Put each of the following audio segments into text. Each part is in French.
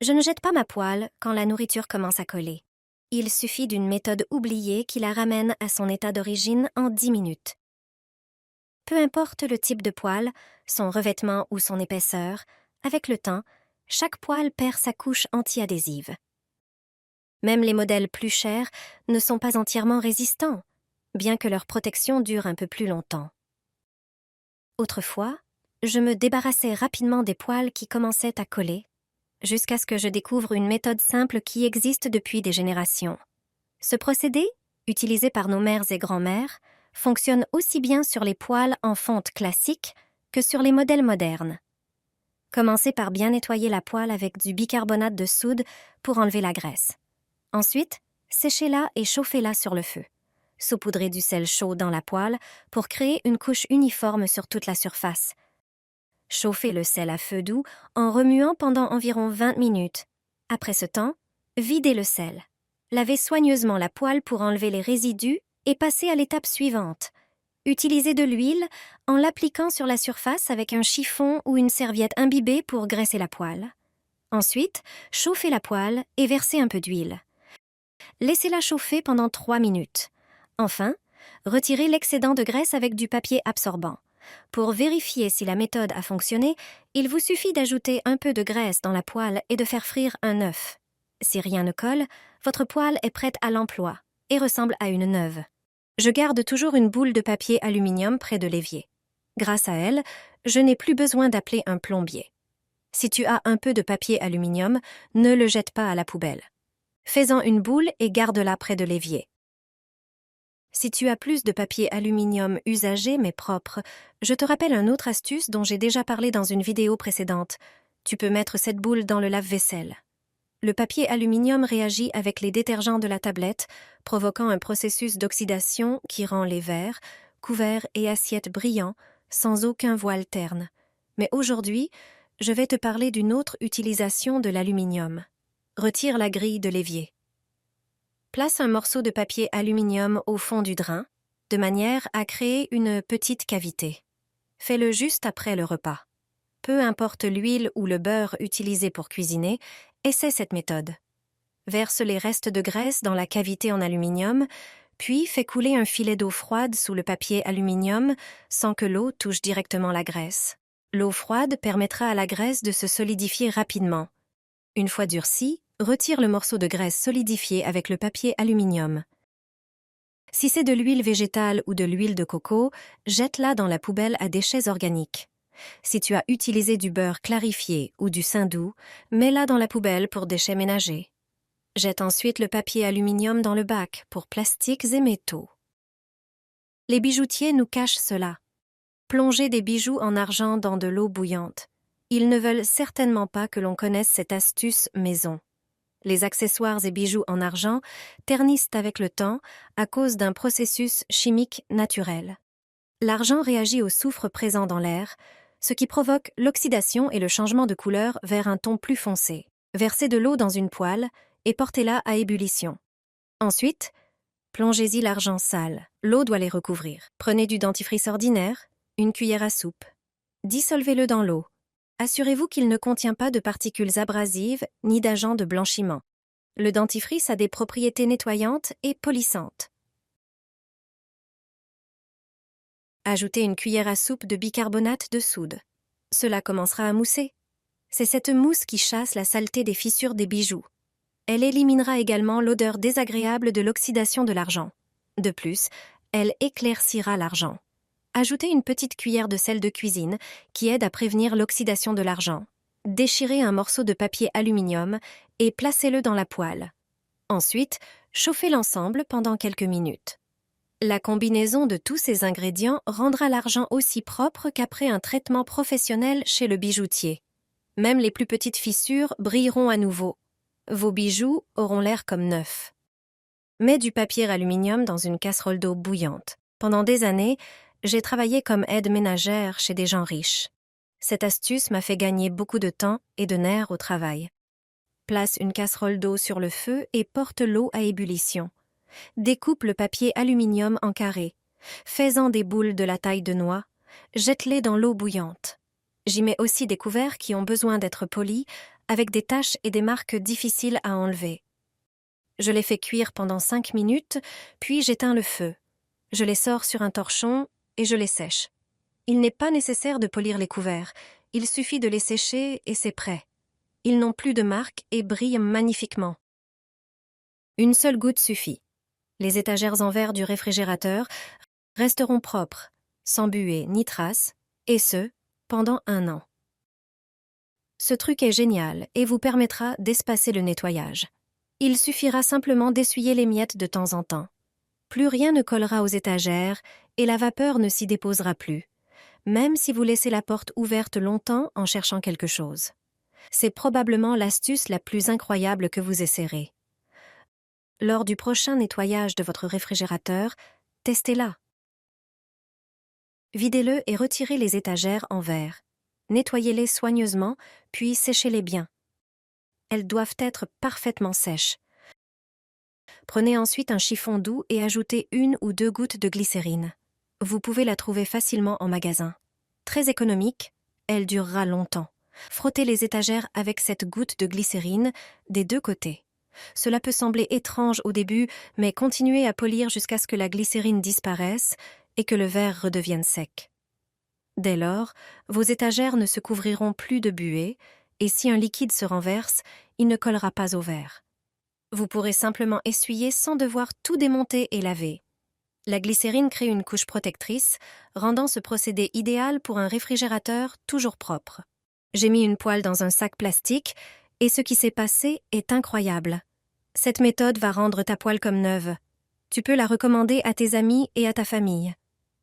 Je ne jette pas ma poêle quand la nourriture commence à coller. Il suffit d'une méthode oubliée qui la ramène à son état d'origine en 10 minutes. Peu importe le type de poêle, son revêtement ou son épaisseur, avec le temps, chaque poêle perd sa couche anti-adhésive. Même les modèles plus chers ne sont pas entièrement résistants, bien que leur protection dure un peu plus longtemps. Autrefois, je me débarrassais rapidement des poêles qui commençaient à coller, jusqu'à ce que je découvre une méthode simple qui existe depuis des générations. Ce procédé, utilisé par nos mères et grands-mères, fonctionne aussi bien sur les poêles en fonte classique que sur les modèles modernes. Commencez par bien nettoyer la poêle avec du bicarbonate de soude pour enlever la graisse. Ensuite, séchez-la et chauffez-la sur le feu. Saupoudrez du sel chaud dans la poêle pour créer une couche uniforme sur toute la surface. Chauffez le sel à feu doux en remuant pendant environ 20 minutes. Après ce temps, videz le sel. Lavez soigneusement la poêle pour enlever les résidus et passez à l'étape suivante. Utilisez de l'huile en l'appliquant sur la surface avec un chiffon ou une serviette imbibée pour graisser la poêle. Ensuite, chauffez la poêle et versez un peu d'huile. Laissez-la chauffer pendant 3 minutes. Enfin, retirez l'excédent de graisse avec du papier absorbant. Pour vérifier si la méthode a fonctionné, il vous suffit d'ajouter un peu de graisse dans la poêle et de faire frire un œuf. Si rien ne colle, votre poêle est prête à l'emploi et ressemble à une neuve. Je garde toujours une boule de papier aluminium près de l'évier. Grâce à elle, je n'ai plus besoin d'appeler un plombier. Si tu as un peu de papier aluminium, ne le jette pas à la poubelle. Fais-en une boule et garde-la près de l'évier. Si tu as plus de papier aluminium usagé mais propre, je te rappelle une autre astuce dont j'ai déjà parlé dans une vidéo précédente. Tu peux mettre cette boule dans le lave-vaisselle. Le papier aluminium réagit avec les détergents de la tablette, provoquant un processus d'oxydation qui rend les verres, couverts et assiettes brillants, sans aucun voile terne. Mais aujourd'hui, je vais te parler d'une autre utilisation de l'aluminium. Retire la grille de l'évier. Place un morceau de papier aluminium au fond du drain, de manière à créer une petite cavité. Fais-le juste après le repas. Peu importe l'huile ou le beurre utilisé pour cuisiner, essaie cette méthode. Verse les restes de graisse dans la cavité en aluminium, puis fais couler un filet d'eau froide sous le papier aluminium sans que l'eau touche directement la graisse. L'eau froide permettra à la graisse de se solidifier rapidement. Une fois durcie, retire le morceau de graisse solidifié avec le papier aluminium. Si c'est de l'huile végétale ou de l'huile de coco, jette-la dans la poubelle à déchets organiques. Si tu as utilisé du beurre clarifié ou du saindoux, mets-la dans la poubelle pour déchets ménagers. Jette ensuite le papier aluminium dans le bac pour plastiques et métaux. Les bijoutiers nous cachent cela. Plongez des bijoux en argent dans de l'eau bouillante. Ils ne veulent certainement pas que l'on connaisse cette astuce maison. Les accessoires et bijoux en argent ternissent avec le temps à cause d'un processus chimique naturel. L'argent réagit au soufre présent dans l'air, ce qui provoque l'oxydation et le changement de couleur vers un ton plus foncé. Versez de l'eau dans une poêle et portez-la à ébullition. Ensuite, plongez-y l'argent sale. L'eau doit les recouvrir. Prenez du dentifrice ordinaire, une cuillère à soupe. Dissolvez-le dans l'eau. Assurez-vous qu'il ne contient pas de particules abrasives ni d'agents de blanchiment. Le dentifrice a des propriétés nettoyantes et polissantes. Ajoutez une cuillère à soupe de bicarbonate de soude. Cela commencera à mousser. C'est cette mousse qui chasse la saleté des fissures des bijoux. Elle éliminera également l'odeur désagréable de l'oxydation de l'argent. De plus, elle éclaircira l'argent. Ajoutez une petite cuillère de sel de cuisine qui aide à prévenir l'oxydation de l'argent. Déchirez un morceau de papier aluminium et placez-le dans la poêle. Ensuite, chauffez l'ensemble pendant quelques minutes. La combinaison de tous ces ingrédients rendra l'argent aussi propre qu'après un traitement professionnel chez le bijoutier. Même les plus petites fissures brilleront à nouveau. Vos bijoux auront l'air comme neufs. Mets du papier aluminium dans une casserole d'eau bouillante. Pendant des années, j'ai travaillé comme aide ménagère chez des gens riches. Cette astuce m'a fait gagner beaucoup de temps et de nerfs au travail. Place une casserole d'eau sur le feu et porte l'eau à ébullition. Découpe le papier aluminium en carrés. Fais-en des boules de la taille de noix. Jette-les dans l'eau bouillante. J'y mets aussi des couverts qui ont besoin d'être polis avec des taches et des marques difficiles à enlever. Je les fais cuire pendant 5 minutes, puis j'éteins le feu. Je les sors sur un torchon et je les sèche. Il n'est pas nécessaire de polir les couverts, il suffit de les sécher et c'est prêt. Ils n'ont plus de marque et brillent magnifiquement. Une seule goutte suffit. Les étagères en verre du réfrigérateur resteront propres, sans buée ni traces, et ce, pendant 1 an. Ce truc est génial et vous permettra d'espacer le nettoyage. Il suffira simplement d'essuyer les miettes de temps en temps. Plus rien ne collera aux étagères et la vapeur ne s'y déposera plus, même si vous laissez la porte ouverte longtemps en cherchant quelque chose. C'est probablement l'astuce la plus incroyable que vous essaierez. Lors du prochain nettoyage de votre réfrigérateur, testez-la. Videz-le et retirez les étagères en verre. Nettoyez-les soigneusement, puis séchez-les bien. Elles doivent être parfaitement sèches. Prenez ensuite un chiffon doux et ajoutez 1 ou 2 gouttes de glycérine. Vous pouvez la trouver facilement en magasin. Très économique, elle durera longtemps. Frottez les étagères avec cette goutte de glycérine des 2 côtés. Cela peut sembler étrange au début, mais continuez à polir jusqu'à ce que la glycérine disparaisse et que le verre redevienne sec. Dès lors, vos étagères ne se couvriront plus de buée, et si un liquide se renverse, il ne collera pas au verre. Vous pourrez simplement essuyer sans devoir tout démonter et laver. La glycérine crée une couche protectrice, rendant ce procédé idéal pour un réfrigérateur toujours propre. J'ai mis une poêle dans un sac plastique, et ce qui s'est passé est incroyable. Cette méthode va rendre ta poêle comme neuve. Tu peux la recommander à tes amis et à ta famille.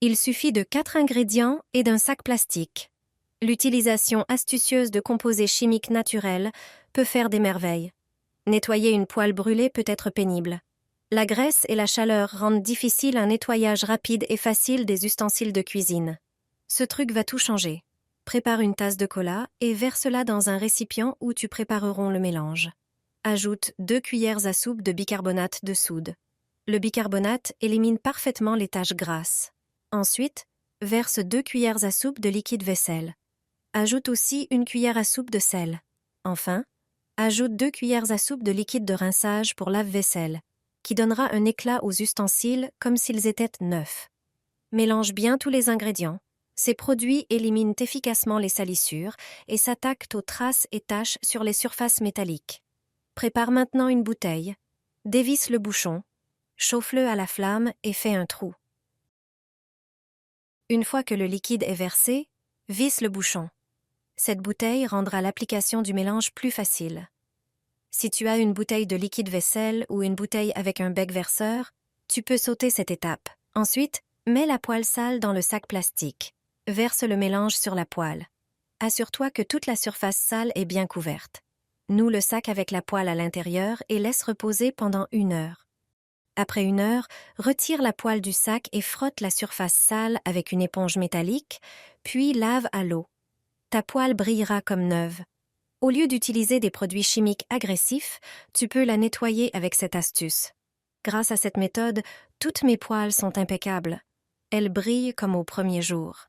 Il suffit de 4 ingrédients et d'un sac plastique. L'utilisation astucieuse de composés chimiques naturels peut faire des merveilles. Nettoyer une poêle brûlée peut être pénible. La graisse et la chaleur rendent difficile un nettoyage rapide et facile des ustensiles de cuisine. Ce truc va tout changer. Prépare une tasse de cola et verse-la dans un récipient où tu préparerons le mélange. Ajoute 2 cuillères à soupe de bicarbonate de soude. Le bicarbonate élimine parfaitement les taches grasses. Ensuite, verse 2 cuillères à soupe de liquide vaisselle. Ajoute aussi 1 cuillère à soupe de sel. Enfin, ajoute 2 cuillères à soupe de liquide de rinçage pour lave-vaisselle, qui donnera un éclat aux ustensiles comme s'ils étaient neufs. Mélange bien tous les ingrédients. Ces produits éliminent efficacement les salissures et s'attaquent aux traces et taches sur les surfaces métalliques. Prépare maintenant une bouteille. Dévisse le bouchon. Chauffe-le à la flamme et fais un trou. Une fois que le liquide est versé, visse le bouchon. Cette bouteille rendra l'application du mélange plus facile. Si tu as une bouteille de liquide vaisselle ou une bouteille avec un bec verseur, tu peux sauter cette étape. Ensuite, mets la poêle sale dans le sac plastique. Verse le mélange sur la poêle. Assure-toi que toute la surface sale est bien couverte. Noue le sac avec la poêle à l'intérieur et laisse reposer pendant 1 heure. Après 1 heure, retire la poêle du sac et frotte la surface sale avec une éponge métallique, puis lave à l'eau. Ta poêle brillera comme neuve. Au lieu d'utiliser des produits chimiques agressifs, tu peux la nettoyer avec cette astuce. Grâce à cette méthode, toutes mes poêles sont impeccables. Elles brillent comme au premier jour.